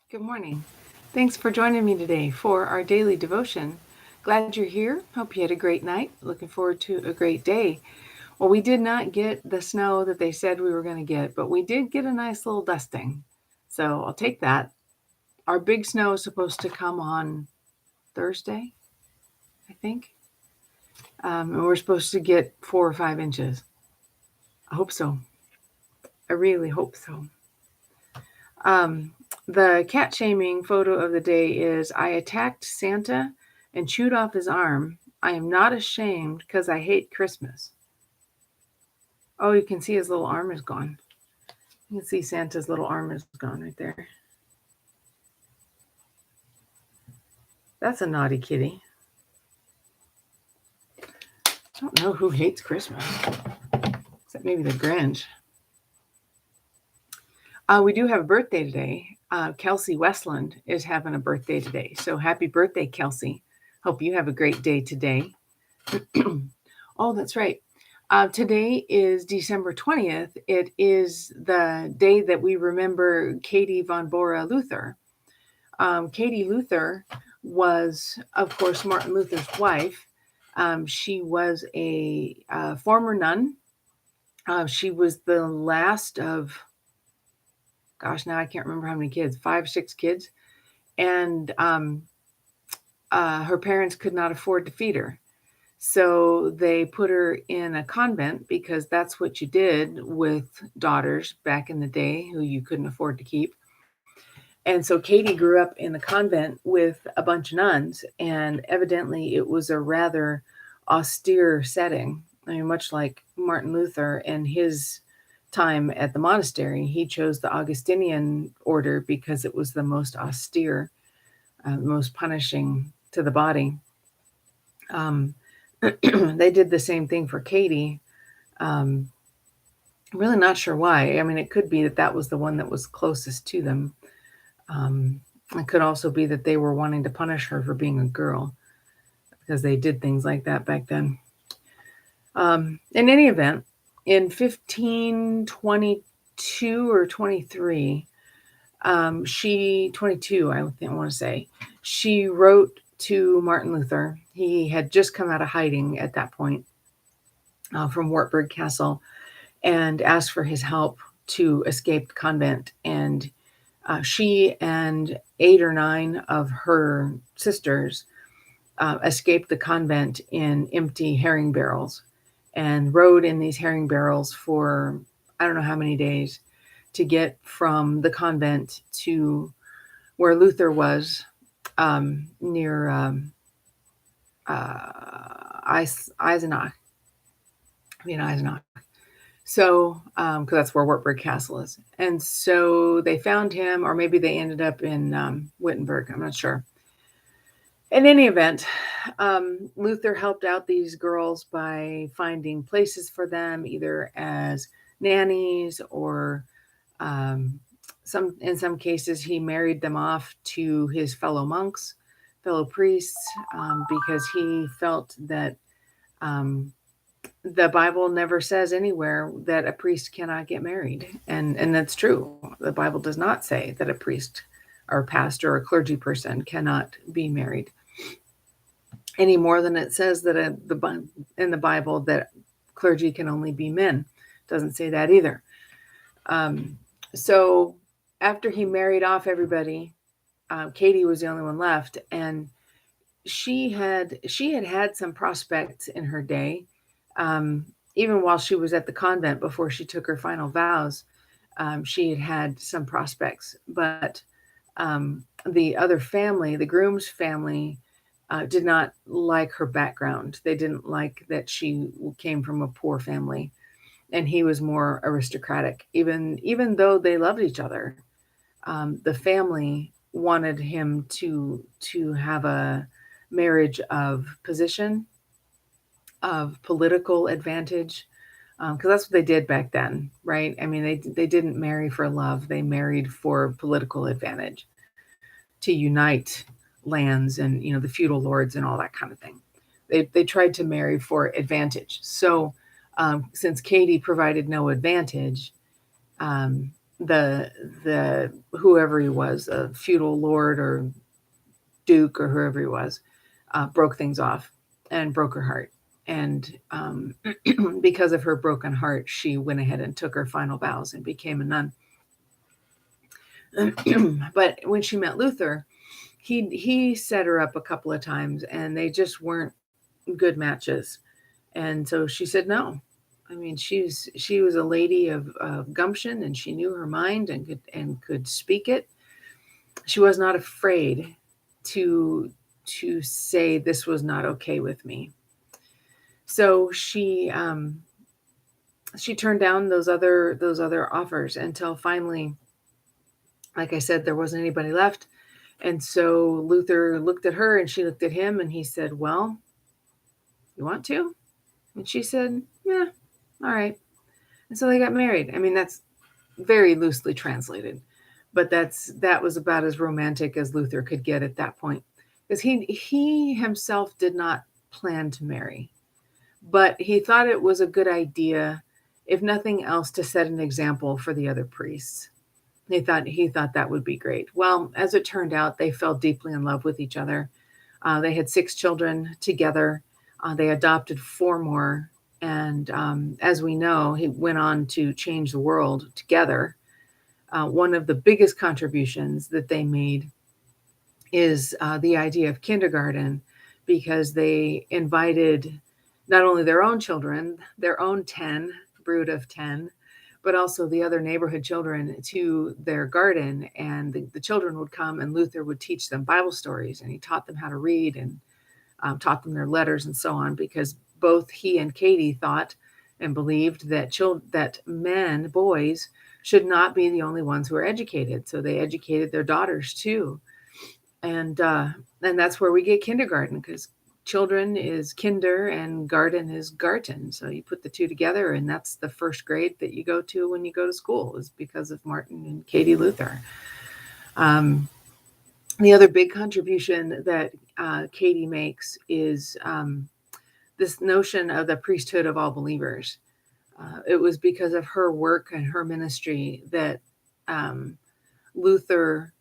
Good morning. Thanks for joining me today for our daily devotion. Glad you're here. Hope you had a great night. Looking forward to a great day. Well, we did not get the snow that they said we were going to get, but we did get a nice little dusting. So I'll take that. Our big snow is supposed to come on Thursday, I think. And we're supposed to get 4 or 5 inches. I hope so. I really hope so. The cat shaming photo of the day is I attacked Santa and chewed off his arm. I am not ashamed because I hate Christmas. Oh, you can see his little arm is gone. You can see Santa's little arm is gone right there. That's a naughty kitty. I don't know who hates Christmas, except maybe the Grinch. We do have a birthday today. Kelsey Westland is having a birthday today. So happy birthday, Kelsey. Hope you have a great day today. Oh, that's right. Today is December 20th. It is the day that we remember Katie von Bora Luther. Katie Luther was, of course, Martin Luther's wife. She was a former nun. She was the last of, gosh, now I can't remember how many kids, 5, 6 kids. And her parents could not afford to feed her. So they put her in a convent because that's what you did with daughters back in the day who you couldn't afford to keep. And so Katie grew up in a convent with a bunch of nuns, and evidently it was a rather austere setting. I mean, much like Martin Luther and his time at the monastery, he chose the Augustinian order because it was the most austere, most punishing to the body. They did the same thing for Katie. I'm really not sure why. I mean, it could be that that was the one that was closest to them. It could also be that they were wanting to punish her for being a girl because they did things like that back then. In any event, in 1522 or 23, 22, I want to say, she wrote to Martin Luther. He had just come out of hiding at that point from Wartburg Castle and asked for his help to escape the convent. And she and 8 or 9 of her sisters escaped the convent in empty herring barrels and rode in these herring barrels for I don't know how many days to get from the convent to where Luther was near Eisenach. Eisenach. So, because that's where Wartburg Castle is. And so they found him, or maybe they ended up in Wittenberg. I'm not sure. In any event, Luther helped out these girls by finding places for them, either as nannies or in some cases, he married them off to his fellow monks, fellow priests, because he felt that the Bible never says anywhere that a priest cannot get married. And that's true. The Bible does not say that a priest or a pastor or a clergy person cannot be married any more than it says that in the Bible that clergy can only be men. It doesn't say that either. So after he married off everybody, Katie was the only one left, and she had some prospects in her day. Even while she was at the convent before she took her final vows, she had some prospects. But the other family, the groom's family, did not like her background. They didn't like that she came from a poor family, and he was more aristocratic. Even though they loved each other, the family wanted him to have a marriage of position, of political advantage, because that's what they did back then, right? I mean, they didn't marry for love; they married for political advantage, to unite lands and the feudal lords and all that kind of thing. They tried to marry for advantage. So since Katie provided no advantage, the whoever he was, a feudal lord or duke or whoever he was, broke things off and broke her heart. And because of her broken heart, she went ahead and took her final vows and became a nun. But when she met Luther, he set her up a couple of times, and they just weren't good matches. And so she said no. I mean, she was a lady of gumption, and she knew her mind and could speak it. She was not afraid to say this was not okay with me. So she turned down those other offers until finally, like I said, there wasn't anybody left. And so Luther looked at her and she looked at him, and he said, "Well, you want to?" And she said, "Yeah, all right." And so they got married. I mean, that's very loosely translated, but that was about as romantic as Luther could get at that point, because he himself did not plan to marry, but he thought it was a good idea, if nothing else, to set an example for the other priests. He thought that would be great. Well, as it turned out, they fell deeply in love with each other. They had 6 children together. They adopted 4 more. And as we know, he went on to change the world together. One of the biggest contributions that they made is the idea of kindergarten, because they invited not only their own children, their own 10, brood of 10, but also the other neighborhood children to their garden. And the children would come, and Luther would teach them Bible stories, and he taught them how to read and taught them their letters and so on, because both he and Katie thought and believed that boys, should not be the only ones who are educated. So they educated their daughters too. And that's where we get kindergarten, because children is kinder and garden is garten. So you put the two together, and that's the first grade that you go to when you go to school, is because of Martin and Katie Luther. The other big contribution that Katie makes is this notion of the priesthood of all believers. It was because of her work and her ministry that Luther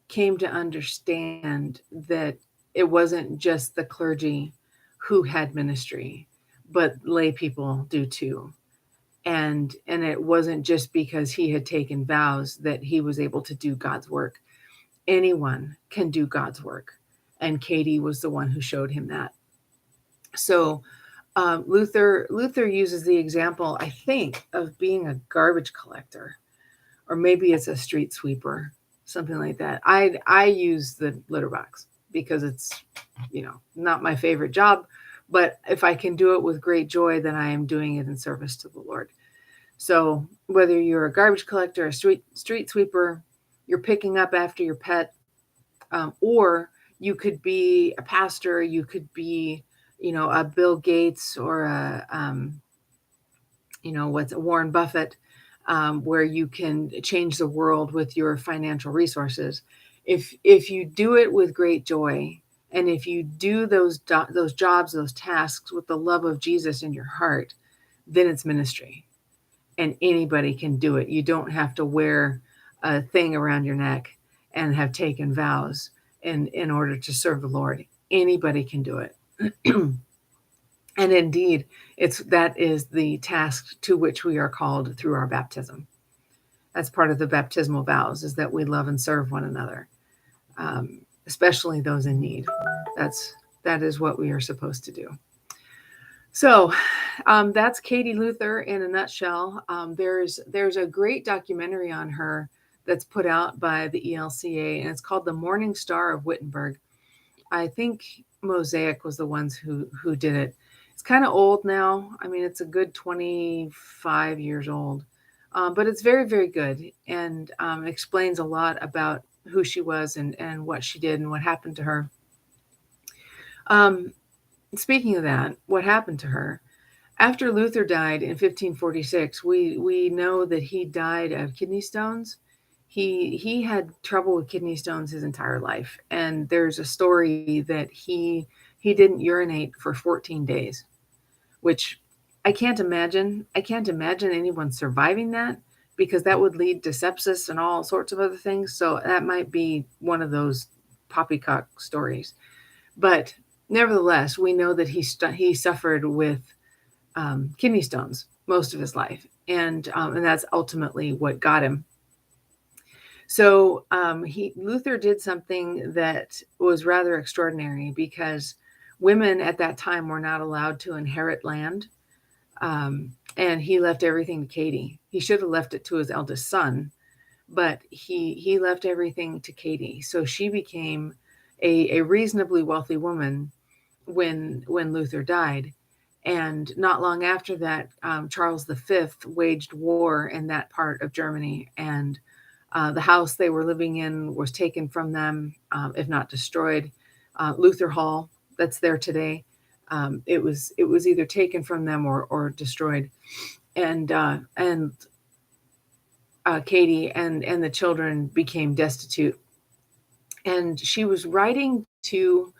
came to understand that it wasn't just the clergy who had ministry, but lay people do too. And it wasn't just because he had taken vows that he was able to do God's work. Anyone can do God's work. And Katie was the one who showed him that. So Luther uses the example, I think, of being a garbage collector, or maybe it's a street sweeper, something like that. I use the litter box because it's, not my favorite job, but if I can do it with great joy, then I am doing it in service to the Lord. So whether you're a garbage collector, a street sweeper, you're picking up after your pet, or you could be a pastor, you could be, a Bill Gates, or a Warren Buffett, where you can change the world with your financial resources. If you do it with great joy, and if you do those jobs, those tasks with the love of Jesus in your heart, then it's ministry, and anybody can do it. You don't have to wear a thing around your neck and have taken vows in order to serve the Lord. Anybody can do it. And indeed, that is the task to which we are called through our baptism. That's part of the baptismal vows, is that we love and serve one another, especially those in need. That is what we are supposed to do. So that's Katie Luther in a nutshell. There's a great documentary on her that's put out by the ELCA, and it's called The Morning Star of Wittenberg. I think Mosaic was the ones who did it. It's kind of old now. I mean, it's a good 25 years old, but it's very, very good, and explains a lot about who she was and what she did and what happened to her. Speaking of that, what happened to her? After Luther died in 1546, we know that he died of kidney stones. He had trouble with kidney stones his entire life, and there's a story that he didn't urinate for 14 days, which I can't imagine. I can't imagine anyone surviving that, because that would lead to sepsis and all sorts of other things. So that might be one of those poppycock stories. But nevertheless, we know that he suffered with kidney stones most of his life, and that's ultimately what got him. So Luther did something that was rather extraordinary, because women at that time were not allowed to inherit land, and he left everything to Katie. He should have left it to his eldest son, but he left everything to Katie. So she became a reasonably wealthy woman when Luther died. And not long after that, Charles V waged war in that part of Germany, and the house they were living in was taken from them, if not destroyed. Luther Hall, that's there today, it was either taken from them or destroyed. And Katie and the children became destitute. And she was writing to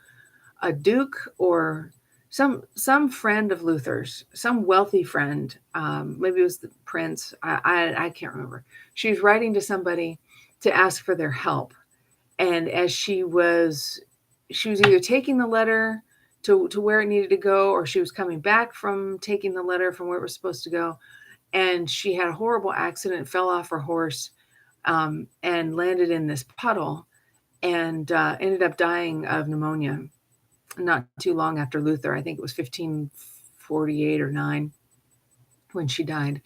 a duke or some friend of Luther's, some wealthy friend. Maybe it was the prince. I can't remember. She was writing to somebody to ask for their help. And as she was either taking the letter to where it needed to go, or she was coming back from taking the letter from where it was supposed to go. And she had a horrible accident, fell off her horse, and landed in this puddle, and ended up dying of pneumonia not too long after Luther. I think it was 1548 or 9 when she died.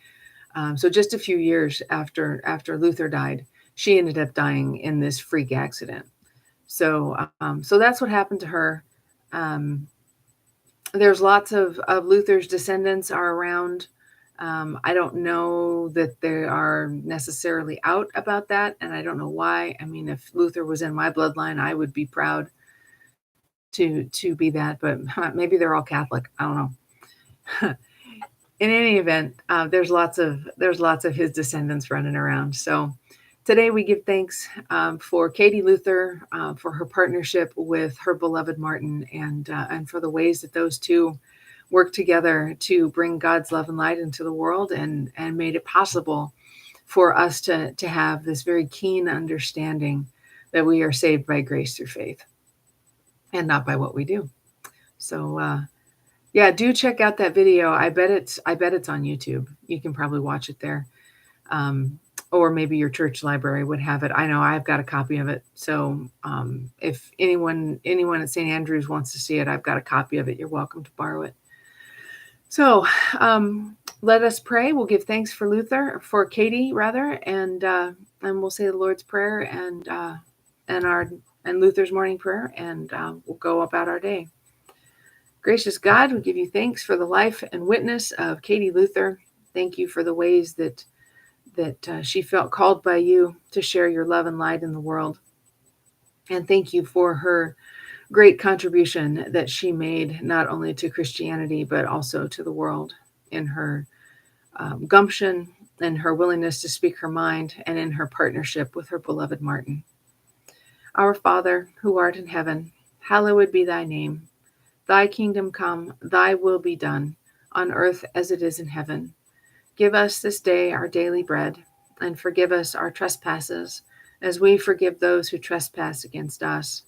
So just a few years after Luther died, she ended up dying in this freak accident. So that's what happened to her. There's lots of Luther's descendants are around. I don't know that they are necessarily out about that, and I don't know why. I mean, if Luther was in my bloodline, I would be proud to be that, but maybe they're all Catholic. I don't know. In any event, there's lots of his descendants running around. So today we give thanks for Katie Luther, for her partnership with her beloved Martin, and for the ways that those two worked together to bring God's love and light into the world, and made it possible for us to have this very keen understanding that we are saved by grace through faith and not by what we do. So yeah, do check out that video. I bet it's on YouTube. You can probably watch it there. Or maybe your church library would have it. I know I've got a copy of it. So if anyone at St. Andrews wants to see it, I've got a copy of it. You're welcome to borrow it. So let us pray. We'll give thanks for Katie rather, and we'll say the Lord's Prayer and Luther's morning prayer, and we'll go about our day. Gracious God, we give you thanks for the life and witness of Katie Luther. Thank you for the ways that she felt called by you to share your love and light in the world. And thank you for her great contribution that she made, not only to Christianity, but also to the world, in her gumption and her willingness to speak her mind, and in her partnership with her beloved Martin. Our Father, who art in heaven, hallowed be thy name. Thy kingdom come, thy will be done, on earth as it is in heaven. Give us this day our daily bread, and forgive us our trespasses, as we forgive those who trespass against us.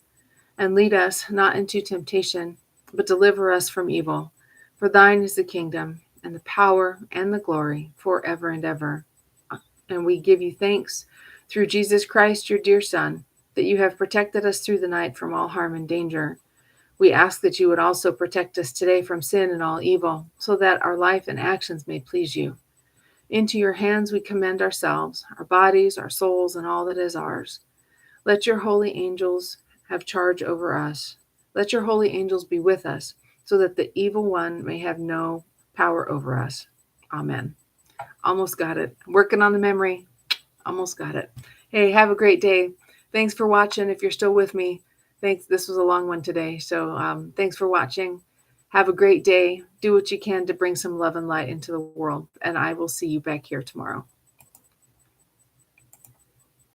And lead us not into temptation, but deliver us from evil. For thine is the kingdom, and the power, and the glory, forever and ever. And we give you thanks through Jesus Christ, your dear Son, that you have protected us through the night from all harm and danger. We ask that you would also protect us today from sin and all evil, so that our life and actions may please you. Into your hands we commend ourselves, our bodies, our souls, and all that is ours. Let your holy angels have charge over us. Let your holy angels be with us, so that the evil one may have no power over us. Amen. Almost got it. Working on the memory. Almost got it. Hey, have a great day. Thanks for watching. If you're still with me, thanks. This was a long one today. So thanks for watching. Have a great day. Do what you can to bring some love and light into the world. And I will see you back here tomorrow.